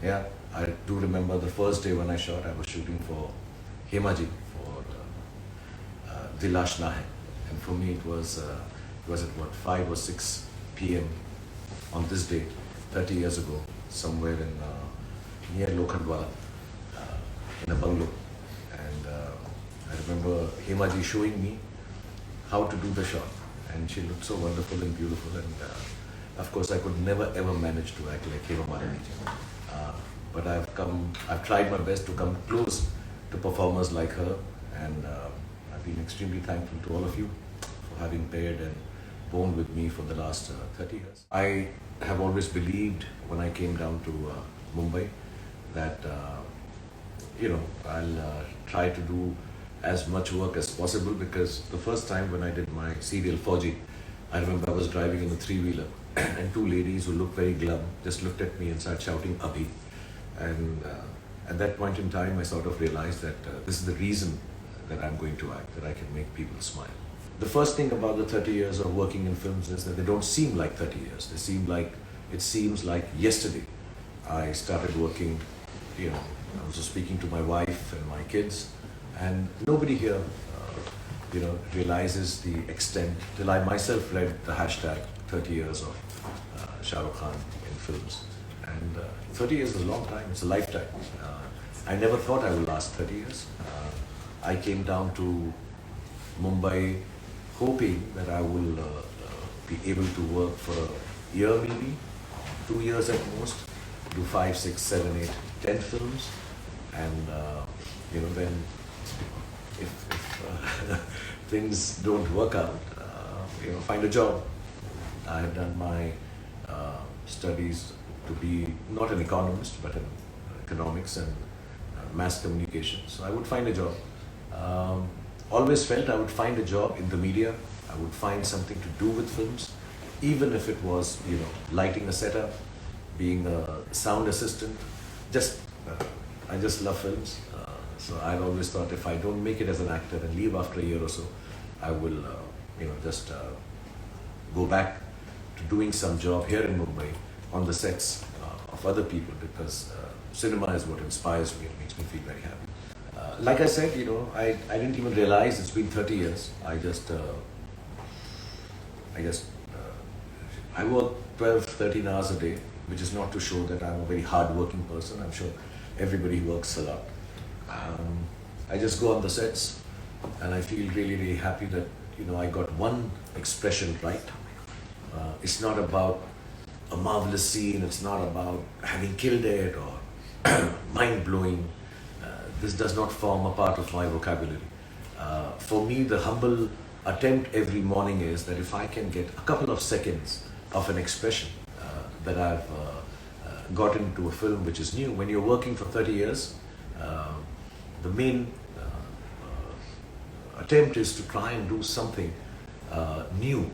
Yeah, I do remember the first day when I shot. I was shooting for Hemaji for Dilash Nahe, and for me it was at what 5 or 6 p.m. on this day, 30 years ago, somewhere in near Lokhandwala, in a bungalow, and I remember Hemaji showing me how to do the shot, and she looked so wonderful and beautiful, and of course I could never ever manage to act like Hema Malini. But I've tried my best to come close to performers like her, and I've been extremely thankful to all of you for having paired and borne with me for the last 30 years. I have always believed when I came down to Mumbai that I'll try to do as much work as possible, because the first time when I did my serial Fauji, I remember I was driving in a three-wheeler and two ladies who looked very glum just looked at me and started shouting Abhi. And at that point in time, I sort of realized that this is the reason that I'm going to act, that I can make people smile. The first thing about the 30 years of working in films is that they don't seem like 30 years. It seems like yesterday. I started working, I was just speaking to my wife and my kids, and nobody here, realizes the extent, till I myself read the hashtag 30 years of ShahRukh Khan in films. And 30 years is a long time, it's a lifetime. I never thought I would last 30 years. I came down to Mumbai hoping that I will be able to work for a year, maybe 2 years at most, do 5, 6, 7, 8, 10 films, and then if things don't work out, find a job. I have done my studies to be not an economist but in economics and mass communication. So I would find a job. Always felt I would find a job in the media. I would find something to do with films, even if it was lighting a setup, being a sound assistant. I just love films. So I've always thought if I don't make it as an actor and leave after a year or so, I will just go back to doing some job here in Mumbai on the sets of other people, because cinema is what inspires me and makes me feel very happy. Like I said, I didn't even realize it's been 30 years. I work 12, 13 hours a day, which is not to show that I'm a very hard-working person. I'm sure everybody works a lot. I just go on the sets, and I feel really, really happy that I got one expression right. It's not about a marvelous scene. It's not about having killed it or mind-blowing. This does not form a part of my vocabulary. For me, the humble attempt every morning is that if I can get a couple of seconds of an expression that I've got into a film which is new. When you're working for 30 years, the main attempt is to try and do something new,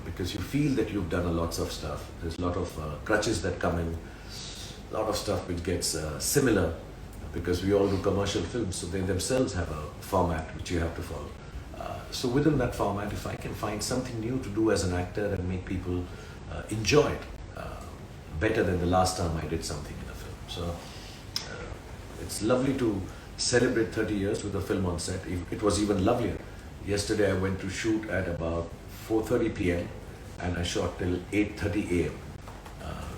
because you feel that you've done lots of stuff. There's a lot of crutches that come in, a lot of stuff which gets similar, because we all do commercial films, so they themselves have a format which you have to follow. So within that format, if I can find something new to do as an actor and make people enjoy it better than the last time I did something in a film. So it's lovely to celebrate 30 years with a film on set. It was even lovelier. Yesterday I went to shoot at about 4:30 p.m. and I shot till 8:30 a.m.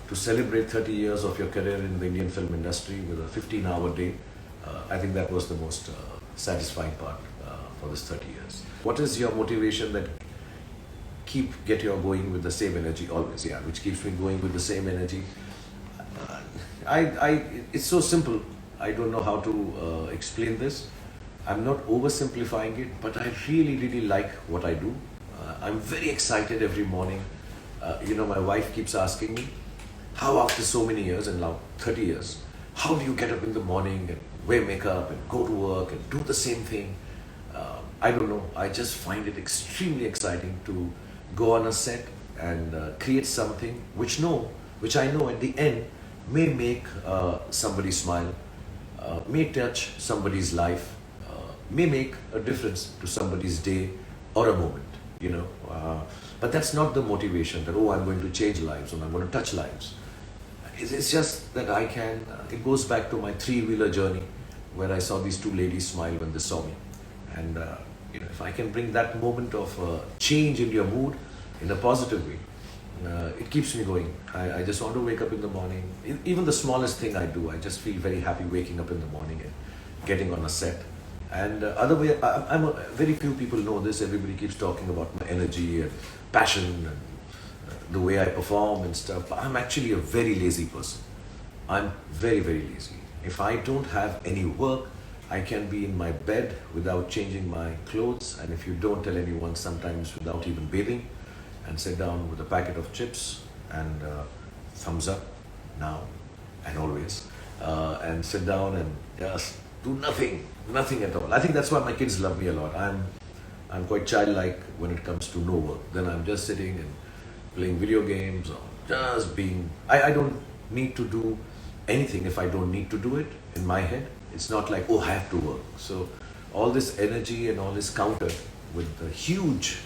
To celebrate 30 years of your career in the Indian film industry with a 15-hour day, I think that was the most satisfying part for this 30 years. What is your motivation that get you going with the same energy always? Yeah, which keeps me going with the same energy. It's so simple. I don't know how to explain this. I'm not oversimplifying it, but I really, really like what I do. I'm very excited every morning. My wife keeps asking me, how after so many years, and now 30 years, how do you get up in the morning and wear makeup and go to work and do the same thing? I don't know. I just find it extremely exciting to go on a set and create something which I know at the end may make somebody smile, may touch somebody's life, may make a difference to somebody's day or a moment, But that's not the motivation that, I'm going to change lives or I'm going to touch lives. it's just that I can, it goes back to my three-wheeler journey where I saw these two ladies smile when they saw me. And if I can bring that moment of change in your mood in a positive way, it keeps me going. I just want to wake up in the morning. Even the smallest thing I do, I just feel very happy waking up in the morning and getting on a set. And other way, very few people know this. Everybody keeps talking about my energy and passion and the way I perform and stuff. But I'm actually a very lazy person. I'm very, very lazy. If I don't have any work, I can be in my bed without changing my clothes. And if you don't tell anyone, sometimes without even bathing, and sit down with a packet of chips and thumbs up now and always, and sit down and just do nothing at all. I think that's why my kids love me a lot. I'm quite childlike when it comes to no work. Then I'm just sitting and playing video games or just being. I don't need to do anything if I don't need to do it in my head. It's not like, oh, I have to work. So all this energy and all this countered with the huge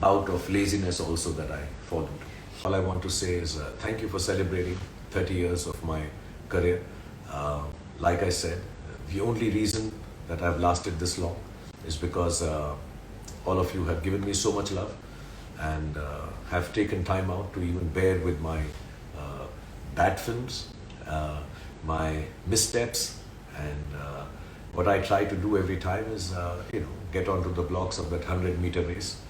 bout of laziness also that I fall into. All I want to say is thank you for celebrating 30 years of my career. Like I said, the only reason that I've lasted this long is because all of you have given me so much love and have taken time out to even bear with my bad films, my missteps, and what I try to do every time is get onto the blocks of that 100-meter race.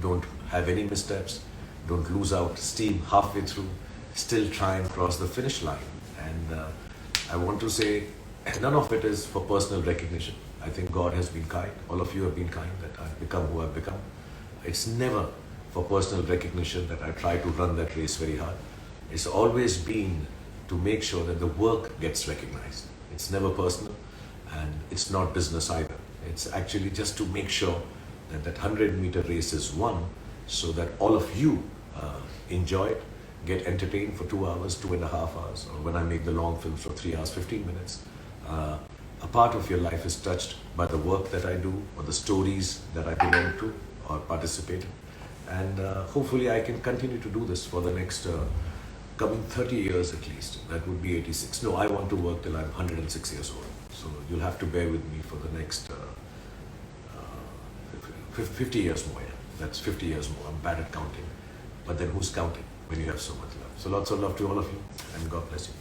Don't have any missteps, don't lose out steam halfway through, still try and cross the finish line. And I want to say, none of it is for personal recognition. I think God has been kind, all of you have been kind, that I've become who I've become. It's never for personal recognition that I try to run that race very hard. It's always been to make sure that the work gets recognized. It's never personal, and it's not business either. It's actually just to make sure that that 100-meter race is won, so that all of you enjoy it, get entertained for 2 hours, 2.5 hours, or when I make the long films for 3 hours, 15 minutes. A part of your life is touched by the work that I do, or the stories that I belong to or participate in. And hopefully I can continue to do this for the next coming 30 years at least. That would be 86. No, I want to work till I'm 106 years old. So you'll have to bear with me for the next 50 years more. Yeah. That's 50 years more. I'm bad at counting. But then who's counting when you have so much love? So lots of love to all of you, and God bless you.